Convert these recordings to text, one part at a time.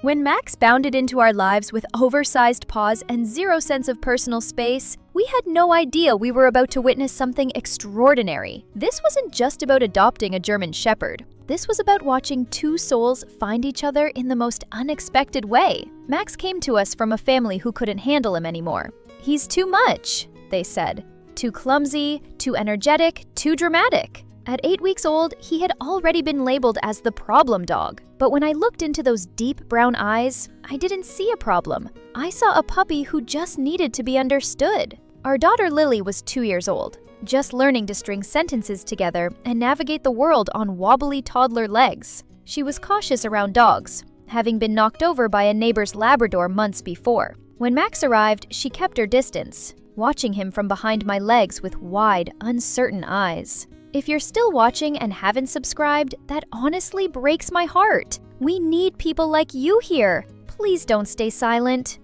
When Max bounded into our lives with oversized paws and zero sense of personal space, we had no idea we were about to witness something extraordinary. This wasn't just about adopting a German Shepherd. This was about watching two souls find each other in the most unexpected way. Max came to us from a family who couldn't handle him anymore. "He's too much," they said. "Too clumsy, too energetic, too dramatic." At 8 weeks old, he had already been labeled as the problem dog. But when I looked into those deep brown eyes, I didn't see a problem. I saw a puppy who just needed to be understood. Our daughter Lily was 2 years old, just learning to string sentences together and navigate the world on wobbly toddler legs. She was cautious around dogs, having been knocked over by a neighbor's Labrador months before. When Max arrived, she kept her distance, watching him from behind my legs with wide, uncertain eyes. If you're still watching and haven't subscribed, that honestly breaks my heart. We need people like you here. Please don't stay silent.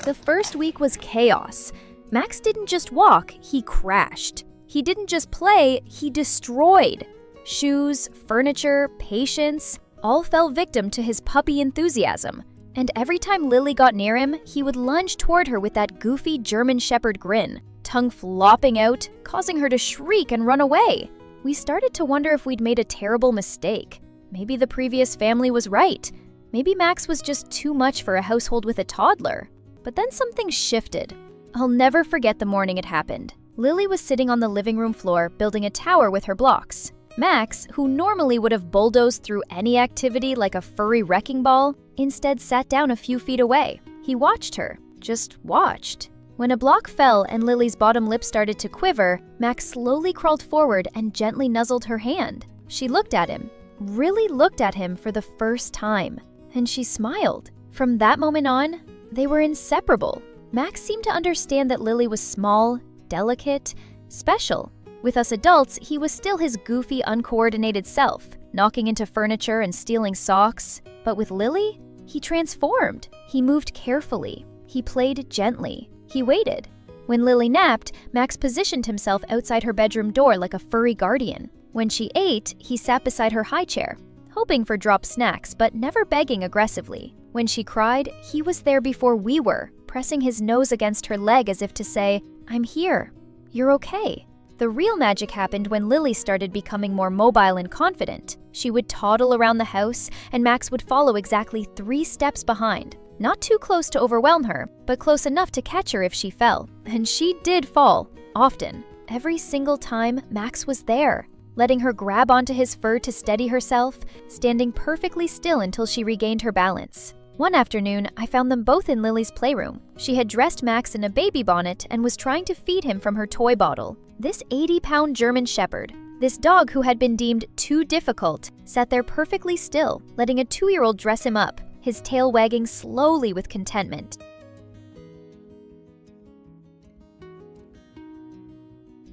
The first week was chaos. Max didn't just walk, he crashed. He didn't just play, he destroyed. Shoes, furniture, patience, all fell victim to his puppy enthusiasm. And every time Lily got near him, he would lunge toward her with that goofy German Shepherd grin, tongue flopping out, causing her to shriek and run away. We started to wonder if we'd made a terrible mistake. Maybe the previous family was right. Maybe Max was just too much for a household with a toddler. But then something shifted. I'll never forget the morning it happened. Lily was sitting on the living room floor building a tower with her blocks. Max, who normally would have bulldozed through any activity like a furry wrecking ball, instead sat down a few feet away. He watched her, just watched. When a block fell and Lily's bottom lip started to quiver, Max slowly crawled forward and gently nuzzled her hand. She looked at him, really looked at him for the first time, and she smiled. From that moment on, they were inseparable. Max seemed to understand that Lily was small, delicate, special. With us adults, he was still his goofy, uncoordinated self, knocking into furniture and stealing socks. But with Lily, he transformed. He moved carefully. He played gently. He waited. When Lily napped, Max positioned himself outside her bedroom door like a furry guardian. When she ate, he sat beside her high chair, hoping for drop snacks but never begging aggressively. When she cried, he was there before we were, pressing his nose against her leg as if to say, "I'm here. You're okay." The real magic happened when Lily started becoming more mobile and confident. She would toddle around the house, and Max would follow exactly 3 steps behind. Not too close to overwhelm her, but close enough to catch her if she fell. And she did fall, often. Every single time, Max was there, letting her grab onto his fur to steady herself, standing perfectly still until she regained her balance. One afternoon, I found them both in Lily's playroom. She had dressed Max in a baby bonnet and was trying to feed him from her toy bottle. This 80-pound German Shepherd, this dog who had been deemed too difficult, sat there perfectly still, letting a 2-year-old dress him up, his tail wagging slowly with contentment.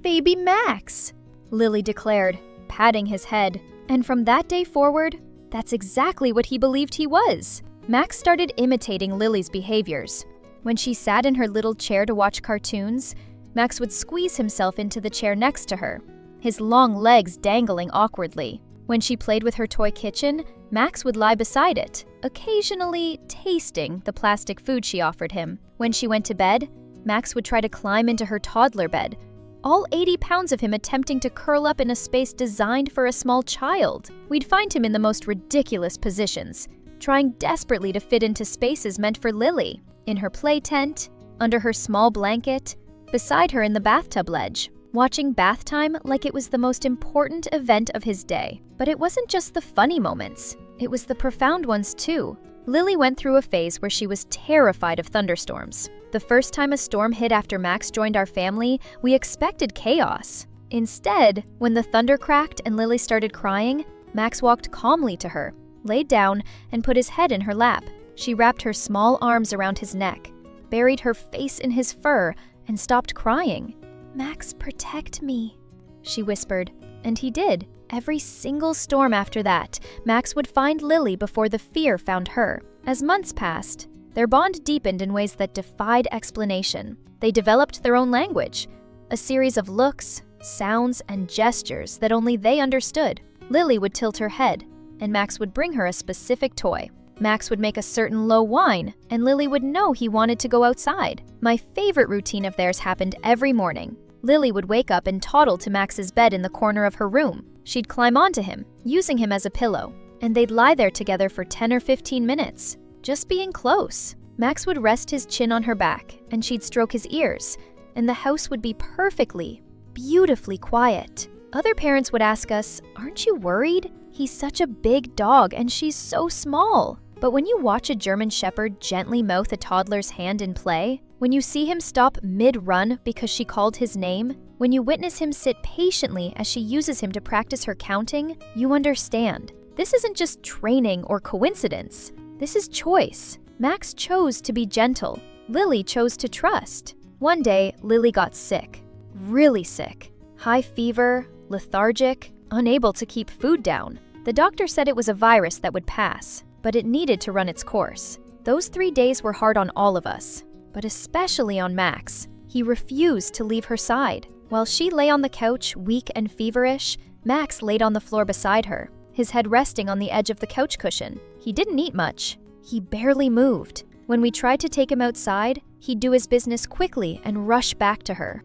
"Baby Max," Lily declared, patting his head. And from that day forward, that's exactly what he believed he was. Max started imitating Lily's behaviors. When she sat in her little chair to watch cartoons, Max would squeeze himself into the chair next to her, his long legs dangling awkwardly. When she played with her toy kitchen, Max would lie beside it, occasionally tasting the plastic food she offered him. When she went to bed, Max would try to climb into her toddler bed, all 80 pounds of him attempting to curl up in a space designed for a small child. We'd find him in the most ridiculous positions, trying desperately to fit into spaces meant for Lily, in her play tent, under her small blanket, beside her in the bathtub ledge, watching bath time like it was the most important event of his day. But it wasn't just the funny moments, it was the profound ones too. Lily went through a phase where she was terrified of thunderstorms. The first time a storm hit after Max joined our family, we expected chaos. Instead, when the thunder cracked and Lily started crying, Max walked calmly to her, laid down, and put his head in her lap. She wrapped her small arms around his neck, buried her face in his fur, and stopped crying. "Max, protect me," she whispered. And he did. Every single storm after that, Max would find Lily before the fear found her. As months passed, their bond deepened in ways that defied explanation. They developed their own language, a series of looks, sounds, and gestures that only they understood. Lily would tilt her head, and Max would bring her a specific toy. Max would make a certain low whine, and Lily would know he wanted to go outside. My favorite routine of theirs happened every morning. Lily would wake up and toddle to Max's bed in the corner of her room. She'd climb onto him, using him as a pillow, and they'd lie there together for 10 or 15 minutes, just being close. Max would rest his chin on her back, and she'd stroke his ears, and the house would be perfectly, beautifully quiet. Other parents would ask us, "Aren't you worried? He's such a big dog and she's so small." But when you watch a German Shepherd gently mouth a toddler's hand in play, when you see him stop mid-run because she called his name, when you witness him sit patiently as she uses him to practice her counting, you understand. This isn't just training or coincidence. This is choice. Max chose to be gentle. Lily chose to trust. One day, Lily got sick. Really sick. High fever, lethargic, unable to keep food down. The doctor said it was a virus that would pass, but it needed to run its course. Those 3 days were hard on all of us, but especially on Max. He refused to leave her side. While she lay on the couch, weak and feverish, Max laid on the floor beside her, his head resting on the edge of the couch cushion. He didn't eat much. He barely moved. When we tried to take him outside, he'd do his business quickly and rush back to her.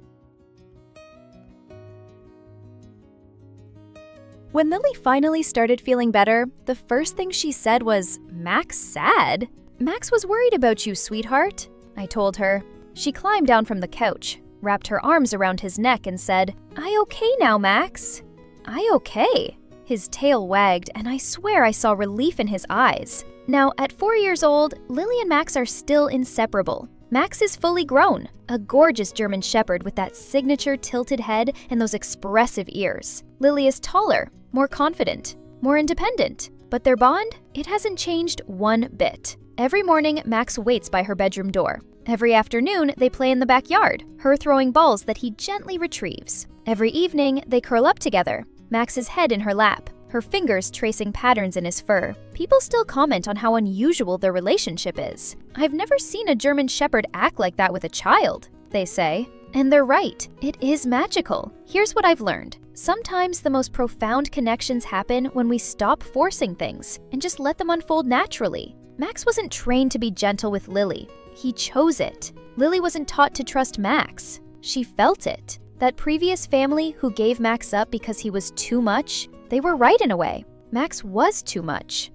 When Lily finally started feeling better, the first thing she said was, "Max sad?" "Max was worried about you, sweetheart," I told her. She climbed down from the couch, wrapped her arms around his neck and said, "I okay now, Max." "I okay?" His tail wagged, and I swear I saw relief in his eyes. Now, at 4 years old, Lily and Max are still inseparable. Max is fully grown, a gorgeous German Shepherd with that signature tilted head and those expressive ears. Lily is taller, more confident, more independent. But their bond? It hasn't changed one bit. Every morning, Max waits by her bedroom door. Every afternoon, they play in the backyard, her throwing balls that he gently retrieves. Every evening, they curl up together, Max's head in her lap, her fingers tracing patterns in his fur. People still comment on how unusual their relationship is. "I've never seen a German Shepherd act like that with a child," they say. And they're right, it is magical. Here's what I've learned. Sometimes the most profound connections happen when we stop forcing things and just let them unfold naturally. Max wasn't trained to be gentle with Lily. He chose it. Lily wasn't taught to trust Max. She felt it. That previous family who gave Max up because he was too much, they were right in a way. Max was too much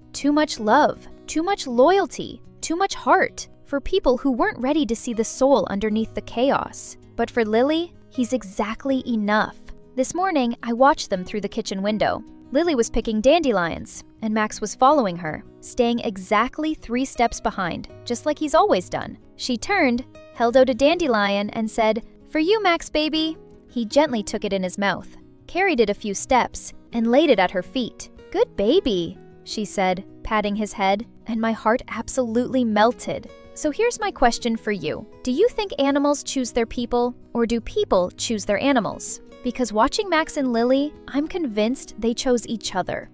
love, too much loyalty, too much heart for people who weren't ready to see the soul underneath the chaos. But for Lily, he's exactly enough. This morning, I watched them through the kitchen window. Lily was picking dandelions, and Max was following her, staying exactly 3 steps behind, just like he's always done. She turned, held out a dandelion, and said, "For you, Max baby." He gently took it in his mouth, carried it a few steps, and laid it at her feet. "Good baby," she said, patting his head, and my heart absolutely melted. So here's my question for you. Do you think animals choose their people, or do people choose their animals? Because watching Max and Lily, I'm convinced they chose each other.